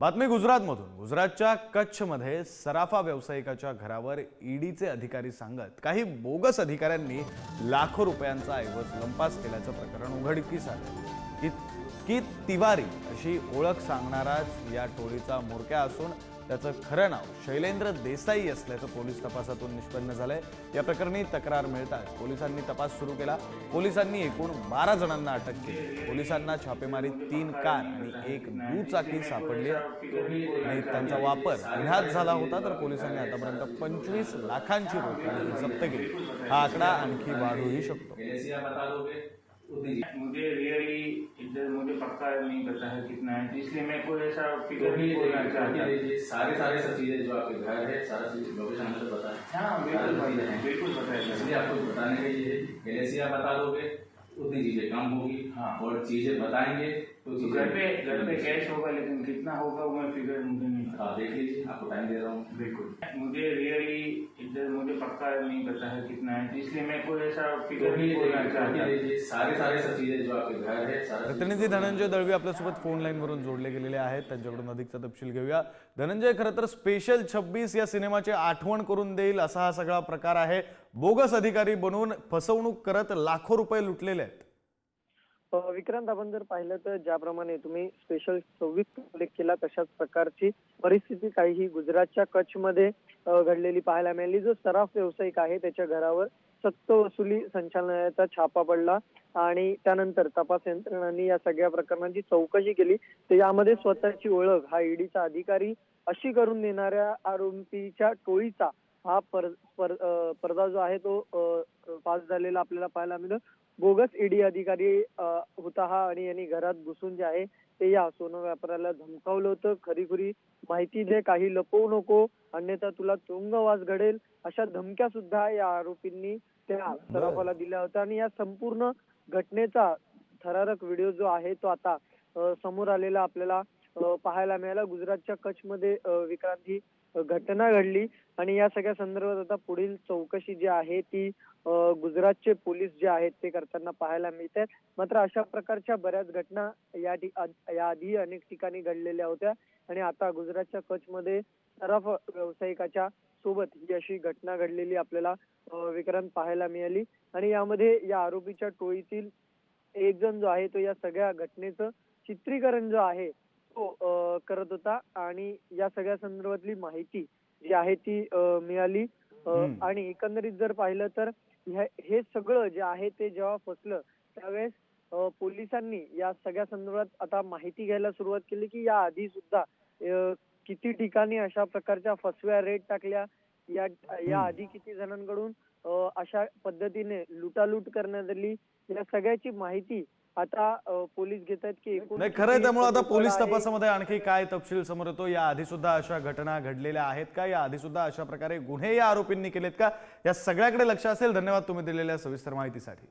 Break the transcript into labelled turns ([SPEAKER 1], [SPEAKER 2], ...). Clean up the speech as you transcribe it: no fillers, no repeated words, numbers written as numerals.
[SPEAKER 1] बातमी गुजरातमधून। गुजरातच्या कच्छमध्ये सराफा व्यावसायिकाच्या घरावर ईडीचे अधिकारी सांगत काही बोगस अधिकाऱ्यांनी लाखो रुपयांचा ऐवज लंपास केल्याचं प्रकरण उघडकीस आलं। कित तिवारी अशी ओळख सांगणाराच या टोळीचा म्होरक्या असून त्याचं खरं नाव शैलेंद्र देसाई असल्याचं पोलीस तपासातून निष्पन्न झालंय। या प्रकरणी तक्रार मिळताच पोलिसांनी तपास सुरू केला। पोलिसांनी एकूण 12 जणांना अटक केली। पोलिसांना छापेमारीत 3 कार आणि 1 दुचाकी सापडली आणि त्यांचा वापर गुन्ह्यात झाला होता। तर पोलिसांनी आतापर्यंत 25 लाखांची रोकड जप्त केली। हा आकडा आणखी वाढूही शकतो।
[SPEAKER 2] मुझे रियली इधर मुझे पक्का नहीं पता है कितना है, इसलिए मैं कोई ऐसा फिगर नहीं बोलना चाहता।
[SPEAKER 3] सारे सब चीजें जो आपके घर है सारा चीज लोकेशन हमसे पता है।
[SPEAKER 2] हाँ बिल्कुल पता है।
[SPEAKER 3] इसलिए आपको बताने का ये एलएसी आप बता दोगे उतनी चीजें कम होगी। हाँ, और चीजें बताएंगे तो
[SPEAKER 2] घर पे कैश होगा, लेकिन कितना होगा वो मैं फिगर मुझे नहीं पता।
[SPEAKER 3] आप देख लीजिए, आपको टाइम दे रहा हूँ।
[SPEAKER 2] बिल्कुल मुझे रियली इधर मुझे पक्का नहीं पता है कितना है, इसलिए मैं कोई ऐसा फिगर नहीं बोलना चाहता।
[SPEAKER 3] सारे सब चीजें जो आपके घर है सारा।
[SPEAKER 1] प्रतिनिधी धनंजय दळवी आपल्यासोबत फोन लाईनवरून जोडले गेलेले आहेत। त्यांच्याकडून अधिकचा तपशील घेऊया। धनंजय, खरं तर स्पेशल 26 या सिनेमाची आठवण करून देईल असा हा सगळा प्रकार आहे। बोगस अधिकारी बनवून फसवणूक करत लाखो रुपये लुटलेले आहेत।
[SPEAKER 4] विक्रांत, आपण जर पाहिलं तर ज्याप्रमाणे तुम्ही स्पेशल 26 उल्लेख केला तशाच प्रकारची परिस्थिती काही गुजरातच्या कच्छमध्ये घडलेली पाहायला मिळाली। जो सराफ व्यावसायिक आहे त्याच्या घरावर सक्तवसुली संचालनालयाचा छापा पडला आणि त्यानंतर तपास यंत्रणांनी या सगळ्या प्रकरणाची चौकशी केली। तर यामध्ये स्वतःची ओळख हा ईडीचा अधिकारी अशी करून देणाऱ्या आरोपीच्या टोळीचा हा पडदा जो आहे तो पास झालेला आपल्याला पाहायला मिळतो। बोगस ईडी अधिकारी होता हा आणि यांनी घरात घुसून जे आहे ते या सोनं व्यापाऱ्याला धमकावलं होतं। खरीखुरी माहिती दे, काही लपवू नको, अन्यथा तुला तुरुंगवास घडेल, अशा धमक्या सुद्धा या आरोपींनी त्या सराफाला दिल्या होत्या। आणि या संपूर्ण घटनेचा थरारक व्हिडिओ जो आहे तो आता समोर आलेला आपल्याला पाहायला मिळाला। गुजरातच्या कच्छमध्ये विक्रांत ही घटना घडली आणि या सगळ्या संदर्भात आता पुढील चौकशी जी आहे ती गुजरातचे पोलीस जे आहेत ते करताना पाहायला मिळतात। मात्र अशा प्रकारच्या बऱ्याच घटना या आधी अनेक ठिकाणी घडलेल्या होत्या आणि आता गुजरातच्या कच्छमध्ये सराफ व्यावसायिकाच्या सोबत ही अशी घटना घडलेली आपल्याला विक्रांत पाहायला मिळाली। आणि यामध्ये या आरोपीच्या टोळीतील एक जण जो आहे तो या सगळ्या घटनेचं चित्रीकरण जो आहे तो करत होता आणि या सगळ्या संदर्भातली माहिती जी आहे ती मिळाली। आणि एकंदरीत जर पाहिलं तर हे सगळं जे आहे ते जेव्हा फसलं त्यावेळेस पोलिसांनी या सगळ्या संदर्भात आता माहिती घ्यायला सुरुवात केली की या आधी सुद्धा किती ठिकाणी अशा प्रकारच्या फसव्या रेट टाकल्या, या आधी किती जणांकडून अशा पद्धतीने लुटालूट करण्यात आली, या सगळ्याची माहिती आता पोलीस घेत आहेत की
[SPEAKER 1] नाही खरंय। त्यामुळे आता पोलीस तपासामध्ये आणखी काय तपशील समोर येतो? या आधी सुद्धा अशा घटना घडलेल्या आहेत का? या आधी सुद्धा अशा प्रकारे गुन्हे या आरोपींनी केलेत का? या सगळ्याकडे लक्ष असेल। धन्यवाद तुम्ही दिलेल्या सविस्तर माहितीसाठी।